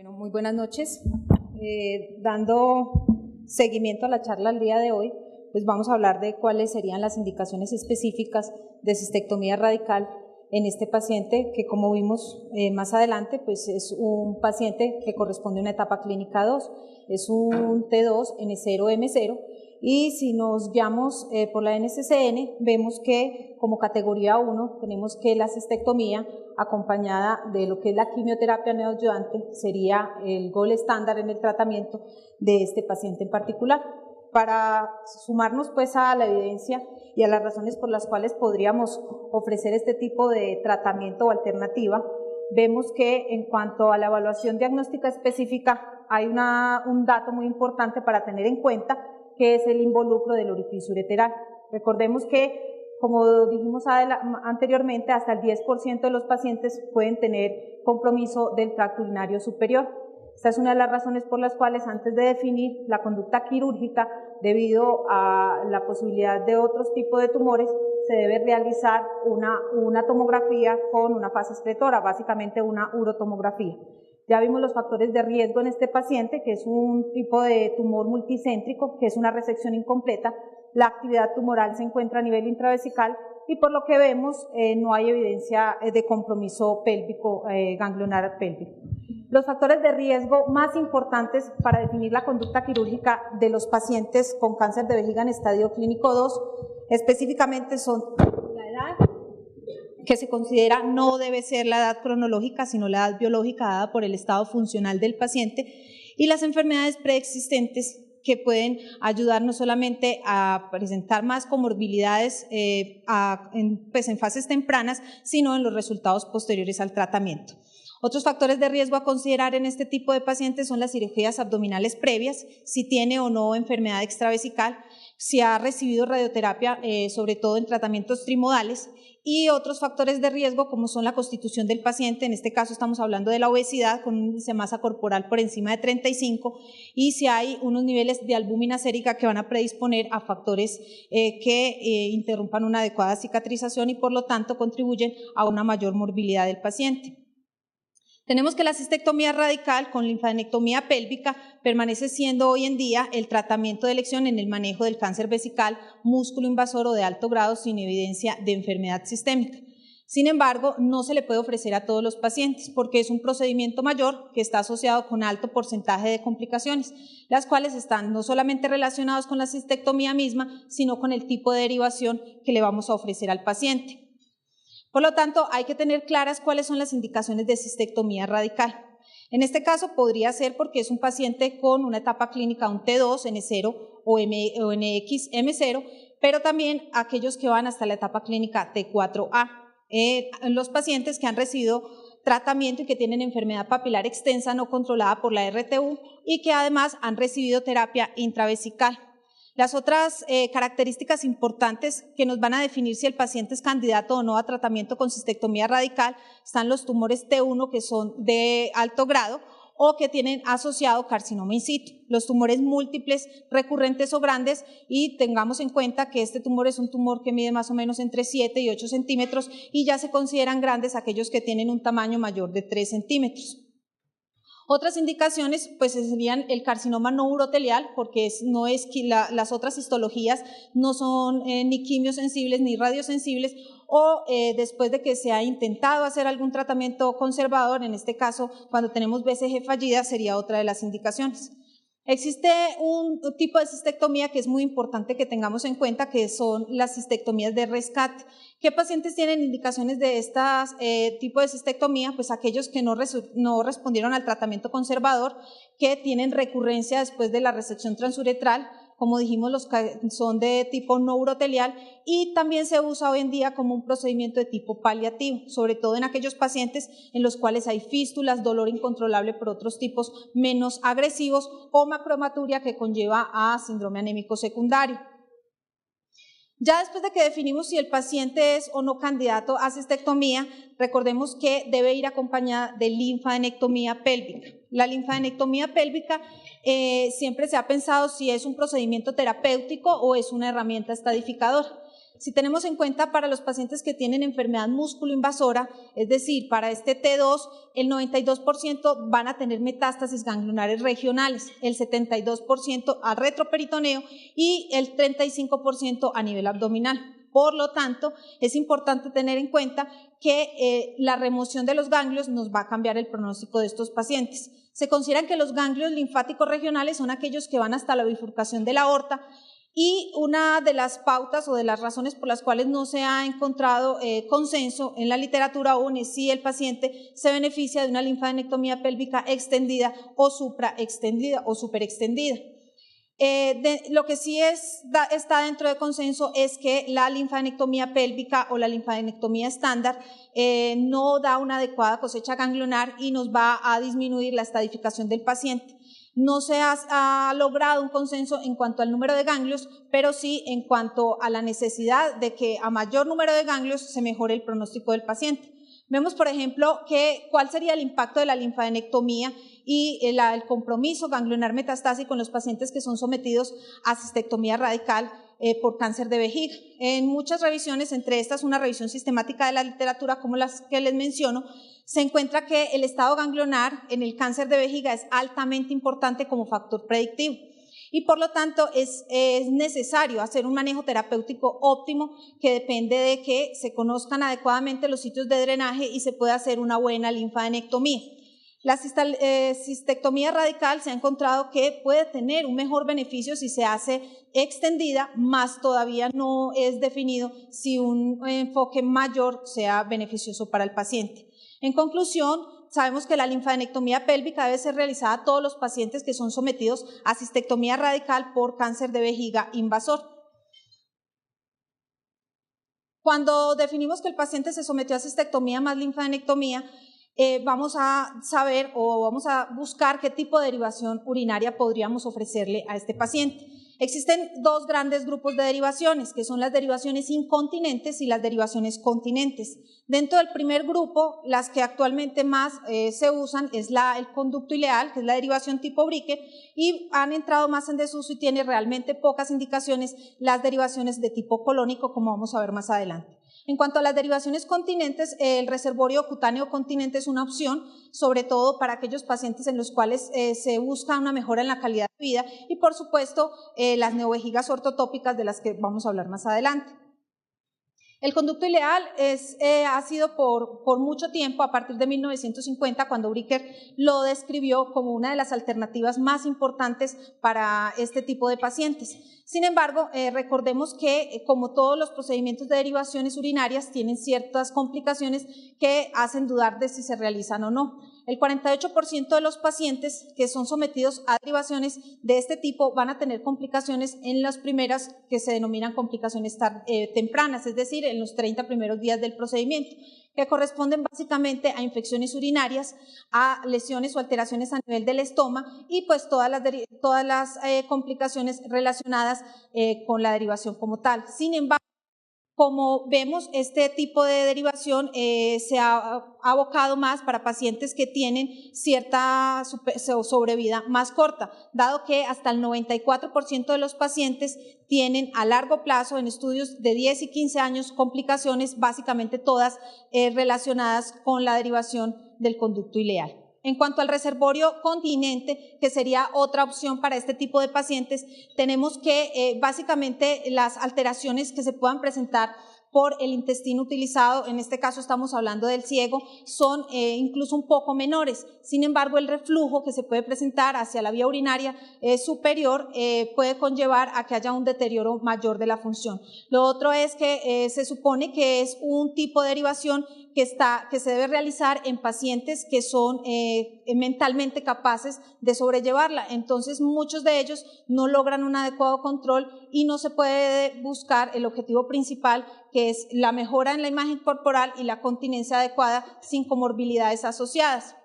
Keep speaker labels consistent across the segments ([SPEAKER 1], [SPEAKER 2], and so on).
[SPEAKER 1] Bueno, muy buenas noches. Dando seguimiento a la charla al día de hoy, pues vamos a hablar de cuáles serían las indicaciones específicas de cistectomía radical en este paciente que, como vimos más adelante, pues es un paciente que corresponde a una etapa clínica 2, es un T2 N0 M0, y si nos guiamos por la NCCN, vemos que como categoría 1 tenemos que la cistectomía acompañada de lo que es la quimioterapia neoadyuvante sería el gold estándar en el tratamiento de este paciente en particular. Para sumarnos pues a la evidencia y a las razones por las cuales podríamos ofrecer este tipo de tratamiento o alternativa, vemos que en cuanto a la evaluación diagnóstica específica hay un dato muy importante para tener en cuenta, que es el involucro del orificio ureteral. Recordemos que, como dijimos anteriormente, hasta el 10% de los pacientes pueden tener compromiso del tracto urinario superior. Esta es una de las razones por las cuales, antes de definir la conducta quirúrgica, debido a la posibilidad de otros tipos de tumores, se debe realizar una tomografía con una fase excretora, básicamente una urotomografía. Ya vimos los factores de riesgo en este paciente, que es un tipo de tumor multicéntrico, que es una resección incompleta. La actividad tumoral se encuentra a nivel intravesical y por lo que vemos no hay evidencia de compromiso pélvico, ganglionar pélvico. Los factores de riesgo más importantes para definir la conducta quirúrgica de los pacientes con cáncer de vejiga en estadio clínico 2 específicamente son la edad, que se considera no debe ser la edad cronológica, sino la edad biológica dada por el estado funcional del paciente, y las enfermedades preexistentes que pueden ayudar no solamente a presentar más comorbilidades en fases tempranas, sino en los resultados posteriores al tratamiento. Otros factores de riesgo a considerar en este tipo de pacientes son las cirugías abdominales previas, si tiene o no enfermedad extravesical, si ha recibido radioterapia, sobre todo en tratamientos trimodales, y otros factores de riesgo como son la constitución del paciente, en este caso estamos hablando de la obesidad con un índice de masa corporal por encima de 35, y si hay unos niveles de albúmina sérica que van a predisponer a factores que interrumpan una adecuada cicatrización y por lo tanto contribuyen a una mayor morbilidad del paciente. Tenemos que la cistectomía radical con linfadenectomía pélvica permanece siendo hoy en día el tratamiento de elección en el manejo del cáncer vesical músculo invasor o de alto grado sin evidencia de enfermedad sistémica. Sin embargo, no se le puede ofrecer a todos los pacientes porque es un procedimiento mayor que está asociado con alto porcentaje de complicaciones, las cuales están no solamente relacionadas con la cistectomía misma, sino con el tipo de derivación que le vamos a ofrecer al paciente. Por lo tanto, hay que tener claras cuáles son las indicaciones de cistectomía radical. En este caso podría ser porque es un paciente con una etapa clínica, un T2, N0 o NX, M0, pero también aquellos que van hasta la etapa clínica T4A. Los pacientes que han recibido tratamiento y que tienen enfermedad papilar extensa no controlada por la RTU y que además han recibido terapia intravesical. Las otras características importantes que nos van a definir si el paciente es candidato o no a tratamiento con cistectomía radical están los tumores T1 que son de alto grado o que tienen asociado carcinoma in situ, los tumores múltiples, recurrentes o grandes, y tengamos en cuenta que este tumor es un tumor que mide más o menos entre 7 y 8 centímetros y ya se consideran grandes aquellos que tienen un tamaño mayor de 3 centímetros. Otras indicaciones pues serían el carcinoma no urotelial, porque las otras histologías no son ni quimiosensibles ni radiosensibles, o después de que se ha intentado hacer algún tratamiento conservador, en este caso cuando tenemos BCG fallida sería otra de las indicaciones. Existe un tipo de cistectomía que es muy importante que tengamos en cuenta, que son las cistectomías de rescate. ¿Qué pacientes tienen indicaciones de este tipo de cistectomía? Pues aquellos que no respondieron al tratamiento conservador, que tienen recurrencia después de la resección transuretral, como dijimos, los que son de tipo no urotelial, y también se usa hoy en día como un procedimiento de tipo paliativo, sobre todo en aquellos pacientes en los cuales hay fístulas, dolor incontrolable por otros tipos menos agresivos o macromaturia que conlleva a síndrome anémico secundario. Ya después de que definimos si el paciente es o no candidato a cistectomía, recordemos que debe ir acompañada de linfadenectomía pélvica. La linfadenectomía pélvica siempre se ha pensado si es un procedimiento terapéutico o es una herramienta estadificadora. Si tenemos en cuenta para los pacientes que tienen enfermedad músculo-invasora, es decir, para este T2, el 92% van a tener metástasis ganglionares regionales, el 72% al retroperitoneo y el 35% a nivel abdominal. Por lo tanto, es importante tener en cuenta que la remoción de los ganglios nos va a cambiar el pronóstico de estos pacientes. Se consideran que los ganglios linfáticos regionales son aquellos que van hasta la bifurcación de la aorta, y una de las pautas o de las razones por las cuales no se ha encontrado consenso en la literatura aún es si el paciente se beneficia de una linfadenectomía pélvica extendida o supraextendida o superextendida. Lo que sí está dentro de consenso es que la linfadenectomía pélvica o la linfadenectomía estándar no da una adecuada cosecha ganglionar y nos va a disminuir la estadificación del paciente. No se ha logrado un consenso en cuanto al número de ganglios, pero sí en cuanto a la necesidad de que a mayor número de ganglios se mejore el pronóstico del paciente. Vemos, por ejemplo, cuál sería el impacto de la linfadenectomía y el compromiso ganglionar metastásico en los pacientes que son sometidos a cistectomía radical por cáncer de vejiga. En muchas revisiones, entre estas una revisión sistemática de la literatura como las que les menciono, se encuentra que el estado ganglionar en el cáncer de vejiga es altamente importante como factor predictivo y por lo tanto es necesario hacer un manejo terapéutico óptimo que depende de que se conozcan adecuadamente los sitios de drenaje y se pueda hacer una buena linfadenectomía. La cistectomía radical se ha encontrado que puede tener un mejor beneficio si se hace extendida, más todavía no es definido si un enfoque mayor sea beneficioso para el paciente. En conclusión, sabemos que la linfadenectomía pélvica debe ser realizada a todos los pacientes que son sometidos a cistectomía radical por cáncer de vejiga invasor. Cuando definimos que el paciente se sometió a cistectomía más linfadenectomía, vamos a saber o vamos a buscar qué tipo de derivación urinaria podríamos ofrecerle a este paciente. Existen dos grandes grupos de derivaciones, que son las derivaciones incontinentes y las derivaciones continentes. Dentro del primer grupo, las que actualmente más se usan es el conducto ileal, que es la derivación tipo Bricker, y han entrado más en desuso y tiene realmente pocas indicaciones las derivaciones de tipo colónico, como vamos a ver más adelante. En cuanto a las derivaciones continentes, el reservorio cutáneo continente es una opción, sobre todo para aquellos pacientes en los cuales se busca una mejora en la calidad de vida y por supuesto las neovejigas ortotópicas de las que vamos a hablar más adelante. El conducto ileal ha sido por mucho tiempo, a partir de 1950, cuando Bricker lo describió como una de las alternativas más importantes para este tipo de pacientes. Sin embargo, recordemos que como todos los procedimientos de derivaciones urinarias tienen ciertas complicaciones que hacen dudar de si se realizan o no. El 48% de los pacientes que son sometidos a derivaciones de este tipo van a tener complicaciones en las primeras que se denominan complicaciones tempranas, es decir, en los 30 primeros días del procedimiento, que corresponden básicamente a infecciones urinarias, a lesiones o alteraciones a nivel del estómago y pues todas las complicaciones relacionadas con la derivación como tal. Sin embargo, como vemos, este tipo de derivación se ha abocado más para pacientes que tienen cierta sobrevida más corta, dado que hasta el 94% de los pacientes tienen a largo plazo, en estudios de 10 y 15 años, complicaciones, básicamente todas relacionadas con la derivación del conducto ileal. En cuanto al reservorio continente, que sería otra opción para este tipo de pacientes, tenemos que básicamente las alteraciones que se puedan presentar por el intestino utilizado, en este caso estamos hablando del ciego, son incluso un poco menores. Sin embargo, el reflujo que se puede presentar hacia la vía urinaria superior puede conllevar a que haya un deterioro mayor de la función. Lo otro es que se supone que es un tipo de derivación que se debe realizar en pacientes que son mentalmente capaces de sobrellevarla. Entonces, muchos de ellos no logran un adecuado control y no se puede buscar el objetivo principal, que es la mejora en la imagen corporal y la continencia adecuada sin comorbilidades asociadas.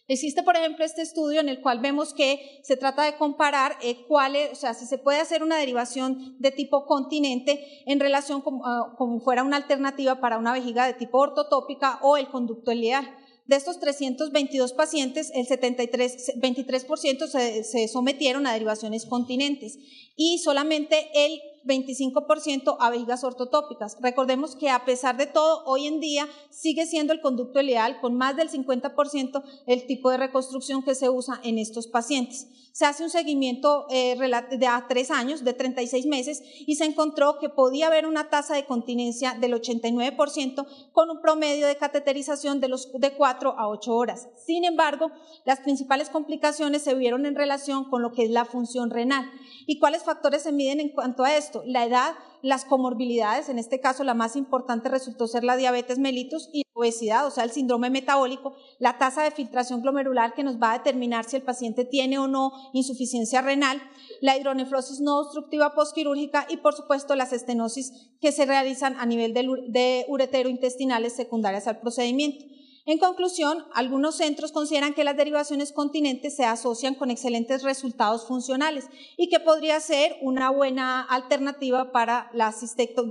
[SPEAKER 1] Existe, por ejemplo, este estudio en el cual vemos que se trata de comparar si se puede hacer una derivación de tipo continente en relación como fuera una alternativa para una vejiga de tipo ortotópica o el conducto ileal. De estos 322 pacientes, el 23% se sometieron a derivaciones continentes y solamente el 25% a vejigas ortotópicas. Recordemos que a pesar de todo, hoy en día sigue siendo el conducto ileal con más del 50% el tipo de reconstrucción que se usa en estos pacientes. Se hace un seguimiento de a 3 años, de 36 meses, y se encontró que podía haber una tasa de continencia del 89% con un promedio de cateterización de 4 a 8 horas. Sin embargo, las principales complicaciones se vieron en relación con lo que es la función renal. ¿Y cuáles factores se miden en cuanto a esto? La edad, las comorbilidades, en este caso la más importante resultó ser la diabetes mellitus y la obesidad, o sea, el síndrome metabólico, la tasa de filtración glomerular que nos va a determinar si el paciente tiene o no insuficiencia renal, la hidronefrosis no obstructiva postquirúrgica y, por supuesto, las estenosis que se realizan a nivel de ureterointestinales secundarias al procedimiento. En conclusión, algunos centros consideran que las derivaciones continentes se asocian con excelentes resultados funcionales y que podría ser una buena alternativa para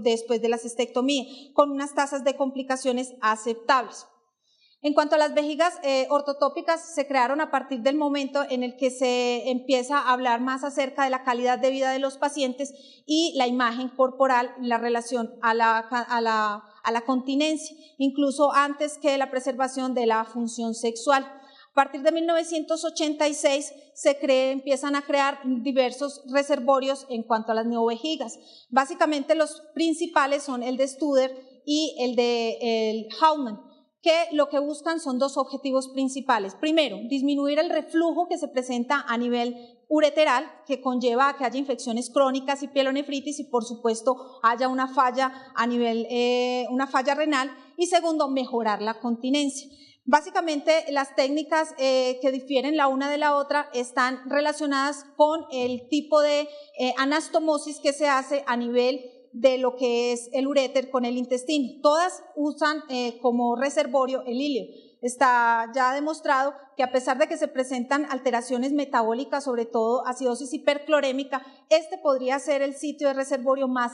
[SPEAKER 1] después de la cistectomía, con unas tasas de complicaciones aceptables. En cuanto a las vejigas ortotópicas, se crearon a partir del momento en el que se empieza a hablar más acerca de la calidad de vida de los pacientes y la imagen corporal en la relación a la continencia, incluso antes que la preservación de la función sexual. A partir de 1986 empiezan a crear diversos reservorios en cuanto a las neovejigas. Básicamente los principales son el de Studer y el de Haumann, que lo que buscan son dos objetivos principales. Primero, disminuir el reflujo que se presenta a nivel ureteral, que conlleva a que haya infecciones crónicas y pielonefritis y, por supuesto, haya una falla una falla renal. Y segundo, mejorar la continencia. Básicamente, las técnicas que difieren la una de la otra están relacionadas con el tipo de anastomosis que se hace a nivel de lo que es el uréter con el intestino. Todas usan como reservorio el ilio. Está ya demostrado que a pesar de que se presentan alteraciones metabólicas, sobre todo acidosis hiperclorémica, este podría ser el sitio de reservorio más,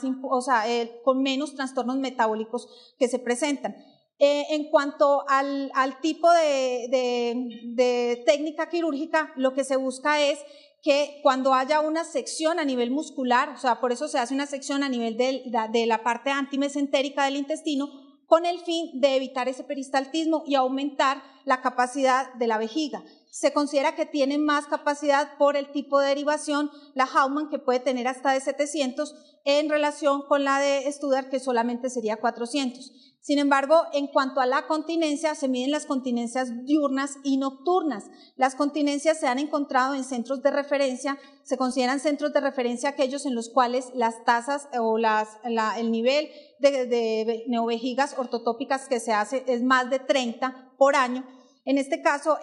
[SPEAKER 1] con menos trastornos metabólicos que se presentan. En cuanto al tipo de técnica quirúrgica, lo que se busca es que cuando haya una sección a nivel muscular, o sea, por eso se hace una sección a nivel de la parte antimesentérica del intestino, con el fin de evitar ese peristaltismo y aumentar la capacidad de la vejiga. Se considera que tiene más capacidad por el tipo de derivación, la Haumann, que puede tener hasta de 700, en relación con la de Studer, que solamente sería 400. Sin embargo, en cuanto a la continencia, se miden las continencias diurnas y nocturnas. Las continencias se han encontrado en centros de referencia, se consideran centros de referencia aquellos en los cuales las tasas o el nivel de neovejigas ortotópicas que se hace es más de 30 por año. En este caso,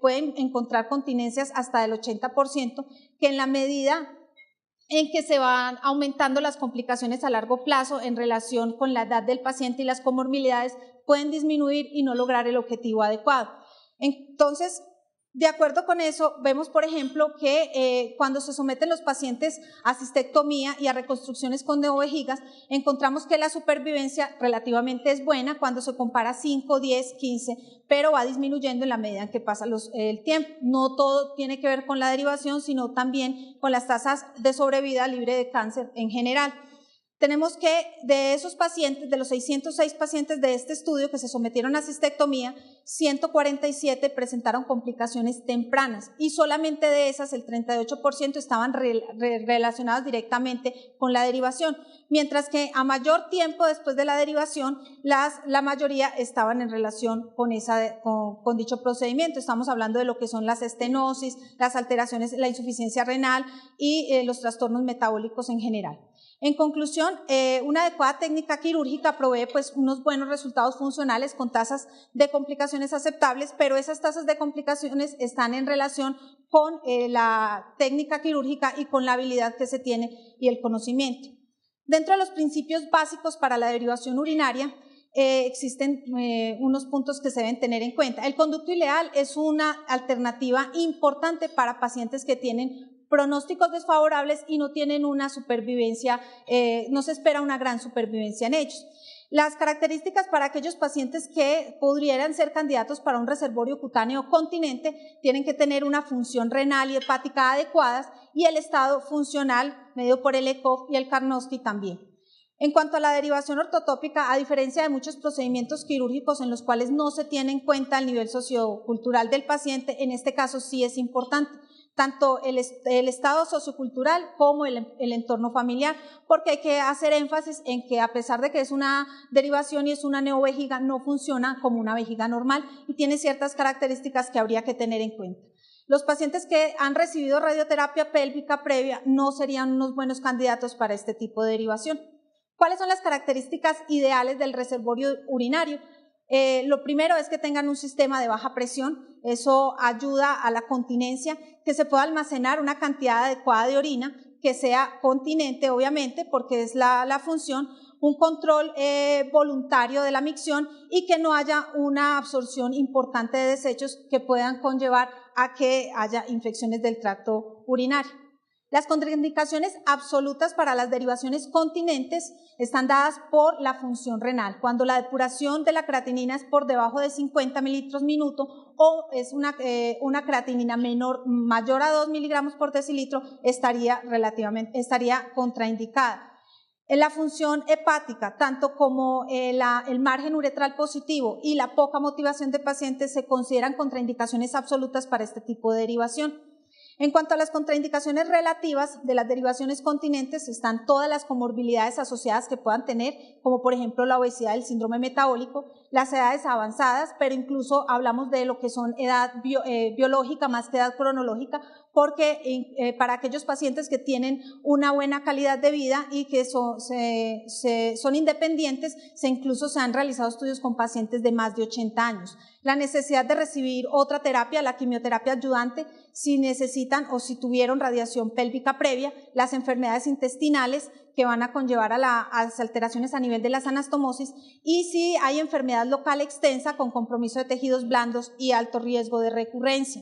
[SPEAKER 1] pueden encontrar continencias hasta del 80%, que en la medida en que se van aumentando las complicaciones a largo plazo en relación con la edad del paciente y las comorbilidades, pueden disminuir y no lograr el objetivo adecuado. Entonces, de acuerdo con eso, vemos, por ejemplo, que cuando se someten los pacientes a cistectomía y a reconstrucciones con neovejigas, encontramos que la supervivencia relativamente es buena cuando se compara 5, 10, 15, pero va disminuyendo en la medida en que pasa el tiempo. No todo tiene que ver con la derivación, sino también con las tasas de sobrevida libre de cáncer en general. Tenemos que de esos pacientes, de los 606 pacientes de este estudio que se sometieron a cistectomía, 147 presentaron complicaciones tempranas y solamente de esas el 38% estaban relacionadas directamente con la derivación, mientras que a mayor tiempo después de la derivación la mayoría estaban en relación con dicho procedimiento. Estamos hablando de lo que son las estenosis, las alteraciones, la insuficiencia renal y los trastornos metabólicos en general. En conclusión, una adecuada técnica quirúrgica provee unos buenos resultados funcionales con tasas de complicaciones aceptables, pero esas tasas de complicaciones están en relación con la técnica quirúrgica y con la habilidad que se tiene y el conocimiento. Dentro de los principios básicos para la derivación urinaria, existen unos puntos que se deben tener en cuenta. El conducto ileal es una alternativa importante para pacientes que tienen pronósticos desfavorables y no tienen una supervivencia, no se espera una gran supervivencia en ellos.
[SPEAKER 2] Las características para aquellos pacientes que pudieran ser candidatos para un reservorio cutáneo continente tienen que tener una función renal y hepática adecuadas y el estado funcional medido por el ECOG y el Karnofsky también. En cuanto a la derivación ortotópica, a diferencia de muchos procedimientos quirúrgicos en los cuales no se tiene en cuenta el nivel sociocultural del paciente, en este caso sí es importante, tanto el estado sociocultural como el entorno familiar, porque hay que hacer énfasis en que a pesar de que es una derivación y es una neovejiga, no funciona como una vejiga normal y tiene ciertas características que habría que tener en cuenta. Los pacientes que han recibido radioterapia pélvica previa no serían unos buenos candidatos para este tipo de derivación. ¿Cuáles son las características ideales del reservorio urinario? Lo primero es que tengan un sistema de baja presión, eso ayuda a la continencia, que se pueda almacenar una cantidad adecuada de orina, que sea continente obviamente, porque es la función, un control voluntario de la micción y que no haya una absorción importante de desechos que puedan conllevar a que haya infecciones del tracto urinario. Las contraindicaciones absolutas para las derivaciones continentes están dadas por la función renal. Cuando la depuración de la creatinina es por debajo de 50 mililitros minuto o es una creatinina mayor a 2 miligramos por decilitro, estaría contraindicada. En la función hepática, tanto como el margen uretral positivo y la poca motivación de pacientes se consideran contraindicaciones absolutas para este tipo de derivación. En cuanto a las contraindicaciones relativas de las derivaciones continentes, están todas las comorbilidades asociadas que puedan tener, como por ejemplo la obesidad, el síndrome metabólico, las edades avanzadas, pero incluso hablamos de lo que son edad biológica más que edad cronológica, porque para aquellos pacientes que tienen una buena calidad de vida y que son independientes, incluso se han realizado estudios con pacientes de más de 80 años. La necesidad de recibir otra terapia, la quimioterapia ayudante, si necesitan o si tuvieron radiación pélvica previa, las enfermedades intestinales que van a conllevar a las alteraciones a nivel de las anastomosis y si hay enfermedad local extensa con compromiso de tejidos blandos y alto riesgo de recurrencia.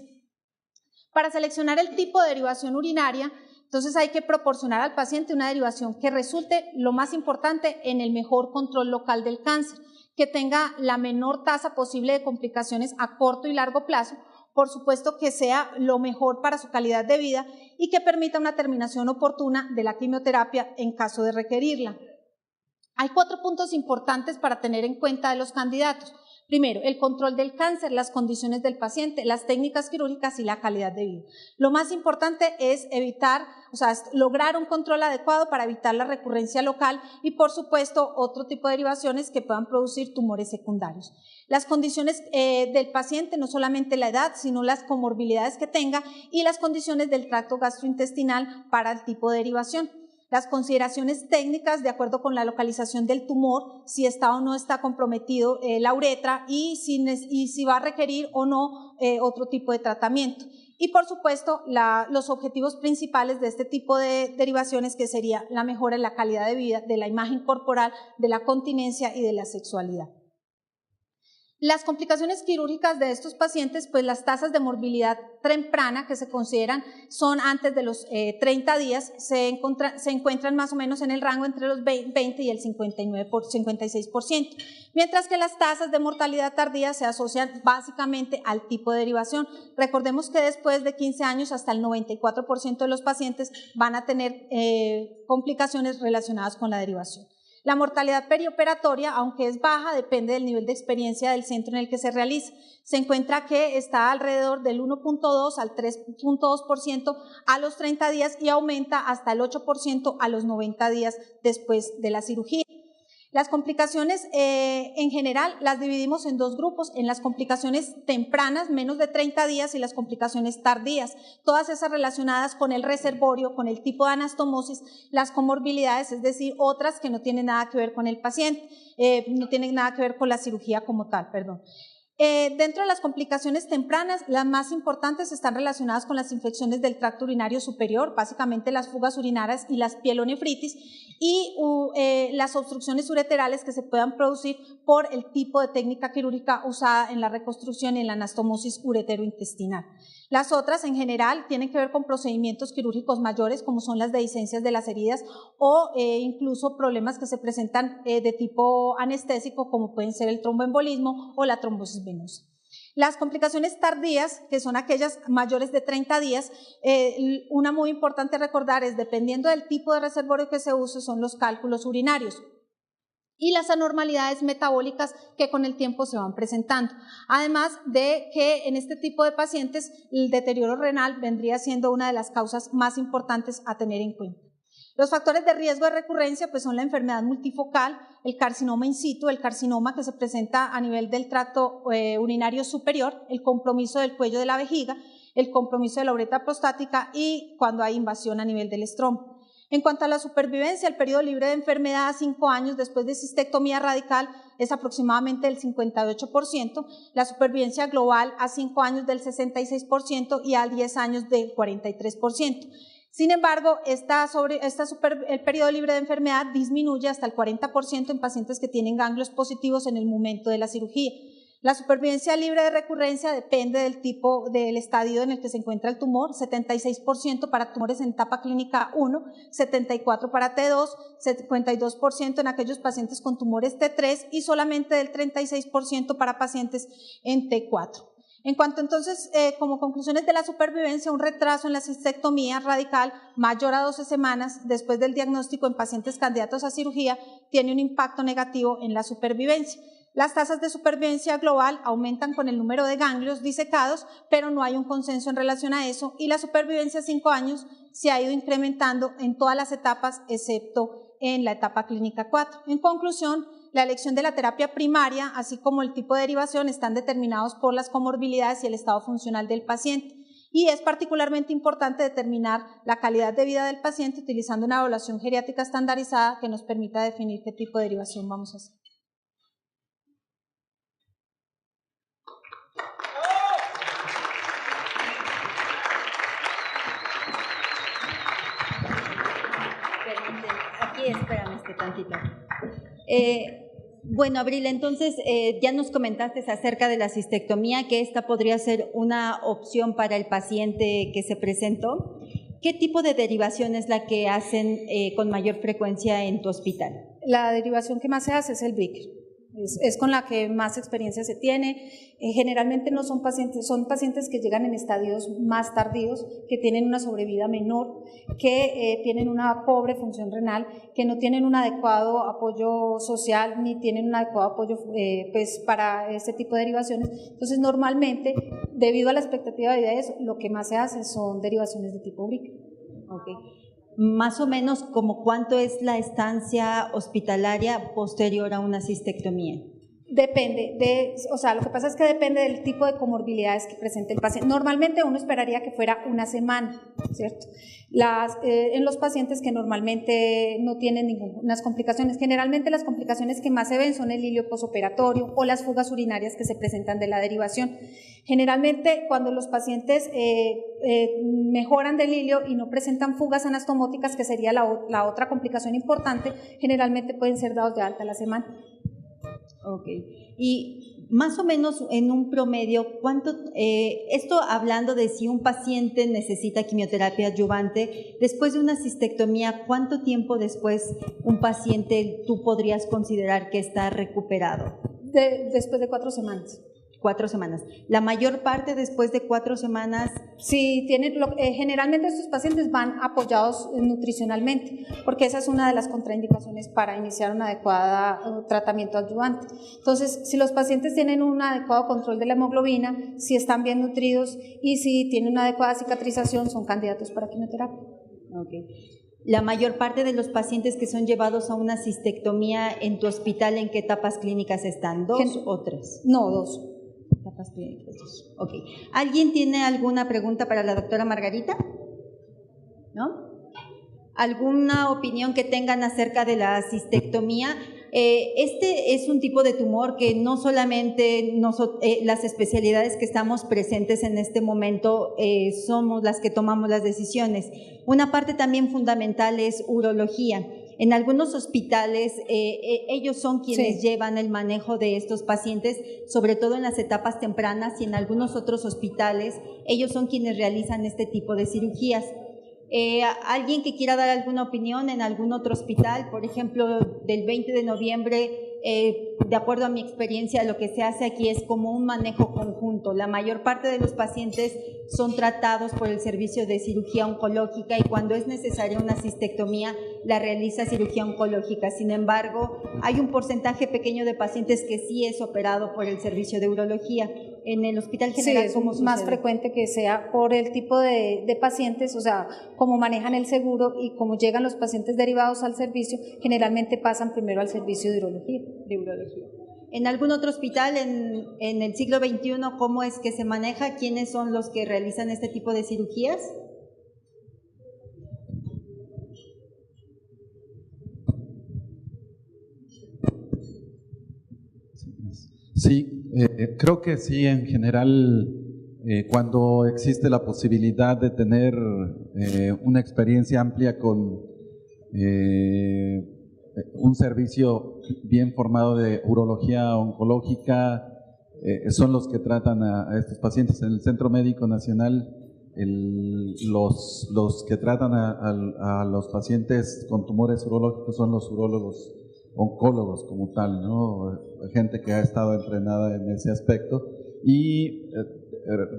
[SPEAKER 2] Para seleccionar el tipo de derivación urinaria, entonces hay que proporcionar al paciente una derivación que resulte, lo más importante, en el mejor control local del cáncer, que tenga la menor tasa posible de complicaciones a corto y largo plazo, por supuesto que sea lo mejor para su calidad de vida y que permita una terminación oportuna de la quimioterapia en caso de requerirla. Hay 4 puntos importantes para tener en cuenta de los candidatos. Primero, el control del cáncer, las condiciones del paciente, las técnicas quirúrgicas y la calidad de vida. Lo más importante es lograr un control adecuado para evitar la recurrencia local y, por supuesto, otro tipo de derivaciones que puedan producir tumores secundarios. Las condiciones del paciente, no solamente la edad, sino las comorbilidades que tenga y las condiciones del tracto gastrointestinal para el tipo de derivación. Las consideraciones técnicas de acuerdo con la localización del tumor, si está o no está comprometido la uretra y si va a requerir o no otro tipo de tratamiento. Y por supuesto los objetivos principales de este tipo de derivaciones, que sería la mejora en la calidad de vida, de la imagen corporal, de la continencia y de la sexualidad. Las complicaciones quirúrgicas de estos pacientes, pues las tasas de morbilidad temprana que se consideran son antes de los 30 días, se encuentran más o menos en el rango entre los 20 y el 56%, mientras que las tasas de mortalidad tardía se asocian básicamente al tipo de derivación. Recordemos que después de 15 años hasta el 94% de los pacientes van a tener complicaciones relacionadas con la derivación. La mortalidad perioperatoria, aunque es baja, depende del nivel de experiencia del centro en el que se realiza. Se encuentra que está alrededor del 1.2 al 3.2% a los 30 días y aumenta hasta el 8% a los 90 días después de la cirugía. Las complicaciones en general las dividimos en 2 grupos, en las complicaciones tempranas, menos de 30 días, y las complicaciones tardías, todas esas relacionadas con el reservorio, con el tipo de anastomosis, las comorbilidades, es decir, otras que no tienen nada que ver con el paciente, no tienen nada que ver con la cirugía como tal, perdón. Dentro de las complicaciones tempranas, las más importantes están relacionadas con las infecciones del tracto urinario superior, básicamente las fugas urinarias y las pielonefritis, y las obstrucciones ureterales que se puedan producir por el tipo de técnica quirúrgica usada en la reconstrucción y en la anastomosis ureterointestinal. Las otras, en general, tienen que ver con procedimientos quirúrgicos mayores, como son las dehiscencias de las heridas o incluso problemas que se presentan de tipo anestésico, como pueden ser el tromboembolismo o la trombosis venosa. Las complicaciones tardías, que son aquellas mayores de 30 días, una muy importante a recordar es, dependiendo del tipo de reservorio que se use, son los cálculos urinarios y las anormalidades metabólicas que con el tiempo se van presentando. Además de que en este tipo de pacientes el deterioro renal vendría siendo una de las causas más importantes a tener en cuenta. Los factores de riesgo de recurrencia pues son la enfermedad multifocal, el carcinoma in situ, el carcinoma que se presenta a nivel del tracto urinario superior, el compromiso del cuello de la vejiga, el compromiso de la uretra prostática y cuando hay invasión a nivel del estroma. En cuanto a la supervivencia, el periodo libre de enfermedad a 5 años después de cistectomía radical es aproximadamente del 58%, la supervivencia global a 5 años del 66% y a 10 años del 43%. Sin embargo, el periodo libre de enfermedad disminuye hasta el 40% en pacientes que tienen ganglios positivos en el momento de la cirugía. La supervivencia libre de recurrencia depende del tipo del estadio en el que se encuentra el tumor, 76% para tumores en etapa clínica 1, 74% para T2, 52% en aquellos pacientes con tumores T3 y solamente del 36% para pacientes en T4. En cuanto entonces, como conclusiones de la supervivencia, un retraso en la cistectomía radical mayor a 12 semanas después del diagnóstico en pacientes candidatos a cirugía tiene un impacto negativo en la supervivencia. Las tasas de supervivencia global aumentan con el número de ganglios disecados, pero no hay un consenso en relación a eso, y la supervivencia a 5 años se ha ido incrementando en todas las etapas, excepto en la etapa clínica 4. En conclusión, la elección de la terapia primaria, así como el tipo de derivación, están determinados por las comorbilidades y el estado funcional del paciente. Y es particularmente importante determinar la calidad de vida del paciente utilizando una evaluación geriátrica estandarizada que nos permita definir qué tipo de derivación vamos a hacer.
[SPEAKER 3] Aquí, espérame tantito. Bueno, Abril, entonces ya nos comentaste acerca de la cistectomía, que esta podría ser una opción para el paciente que se presentó. ¿Qué tipo de derivación es la que hacen con mayor frecuencia en tu hospital?
[SPEAKER 1] La derivación que más se hace es el Beaker. Es con la que más experiencia se tiene. Generalmente no son pacientes que llegan en estadios más tardíos, que tienen una sobrevida menor, que tienen una pobre función renal, que no tienen un adecuado apoyo social ni tienen un adecuado apoyo pues para este tipo de derivaciones. Entonces normalmente, debido a la expectativa de vida, lo que más se hace son derivaciones de tipo Beaker.
[SPEAKER 3] Okay. Más o menos, ¿como cuánto es la estancia hospitalaria posterior a una cistectomía?
[SPEAKER 1] Depende, o sea, lo que pasa es que depende del tipo de comorbilidades que presente el paciente. Normalmente uno esperaría que fuera una semana, ¿cierto? En los pacientes que normalmente no tienen ninguna complicaciones, generalmente las complicaciones que más se ven son el hilio posoperatorio o las fugas urinarias que se presentan de la derivación. Generalmente cuando los pacientes mejoran del hilio y no presentan fugas anastomóticas, que sería la otra complicación importante, generalmente pueden ser dados de alta a la semana.
[SPEAKER 3] Ok, y más o menos en un promedio, esto hablando de si un paciente necesita quimioterapia adyuvante, después de una cistectomía, ¿cuánto tiempo después un paciente tú podrías considerar que está recuperado?
[SPEAKER 1] Después de 4 semanas.
[SPEAKER 3] 4 semanas. La mayor parte después de 4 semanas.
[SPEAKER 1] Sí, generalmente estos pacientes van apoyados nutricionalmente, porque esa es una de las contraindicaciones para iniciar un adecuado tratamiento adyuvante. Entonces, si los pacientes tienen un adecuado control de la hemoglobina, si están bien nutridos y si tienen una adecuada cicatrización, son candidatos para quimioterapia.
[SPEAKER 3] Okay. La mayor parte de los pacientes que son llevados a una cistectomía en tu hospital, ¿en qué etapas clínicas están? ¿2 o 3?
[SPEAKER 1] No, 2.
[SPEAKER 3] Etapas clínicas 2. Ok. ¿Alguien tiene alguna pregunta para la doctora Margarita? ¿No? ¿Alguna opinión que tengan acerca de la cistectomía? Este es un tipo de tumor que no solamente las especialidades que estamos presentes en este momento somos las que tomamos las decisiones. Una parte también fundamental es urología. En algunos hospitales, ellos son quienes llevan el manejo de estos pacientes, sobre todo en las etapas tempranas, y en algunos otros hospitales, ellos son quienes realizan este tipo de cirugías. ¿Alguien que quiera dar alguna opinión en algún otro hospital? Por ejemplo, del 20 de noviembre, de acuerdo a mi experiencia, lo que se hace aquí es como un manejo conjunto. La mayor parte de los pacientes son tratados por el servicio de cirugía oncológica y cuando es necesaria una cistectomía, la realiza cirugía oncológica. Sin embargo, hay un porcentaje pequeño de pacientes que sí es operado por el servicio de urología. En el Hospital General,
[SPEAKER 1] sí, es más frecuente que sea por el tipo de pacientes, o sea, como manejan el seguro y como llegan los pacientes derivados al servicio, generalmente pasan primero al servicio de urología.
[SPEAKER 3] ¿En algún otro hospital en el siglo XXI cómo es que se maneja? ¿Quiénes son los que realizan este tipo de cirugías?
[SPEAKER 4] Sí, creo que sí, en general, cuando existe la posibilidad de tener una experiencia amplia con un servicio bien formado de urología oncológica, son los que tratan a estos pacientes. En el Centro Médico Nacional, los que tratan a los pacientes con tumores urológicos son los urólogos oncólogos como tal, ¿no? Gente que ha estado entrenada en ese aspecto y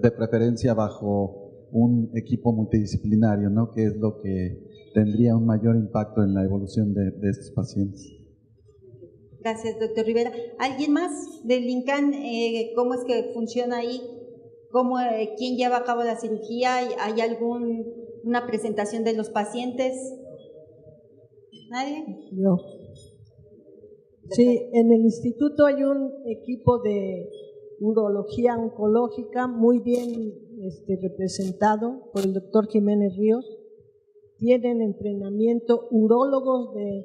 [SPEAKER 4] de preferencia bajo un equipo multidisciplinario, ¿no? Que es lo que tendría un mayor impacto en la evolución de estos pacientes.
[SPEAKER 3] Gracias, doctor Rivera. ¿Alguien más del INCAN? ¿Cómo es que funciona ahí? ¿Quién lleva a cabo la cirugía? ¿Hay alguna presentación de los pacientes? ¿Nadie?
[SPEAKER 5] Yo. Sí, en el instituto hay un equipo de urología oncológica muy bien representado por el doctor Jiménez Ríos. Tienen entrenamiento urólogos de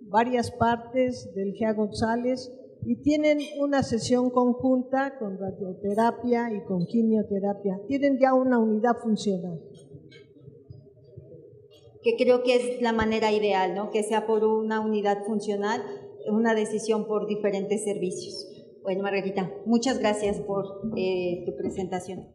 [SPEAKER 5] varias partes del GEA González y tienen una sesión conjunta con radioterapia y con quimioterapia. Tienen ya una unidad funcional.
[SPEAKER 3] Que creo que es la manera ideal, ¿no? Que sea por una unidad funcional, una decisión por diferentes servicios. Bueno, Margarita, muchas gracias por tu presentación.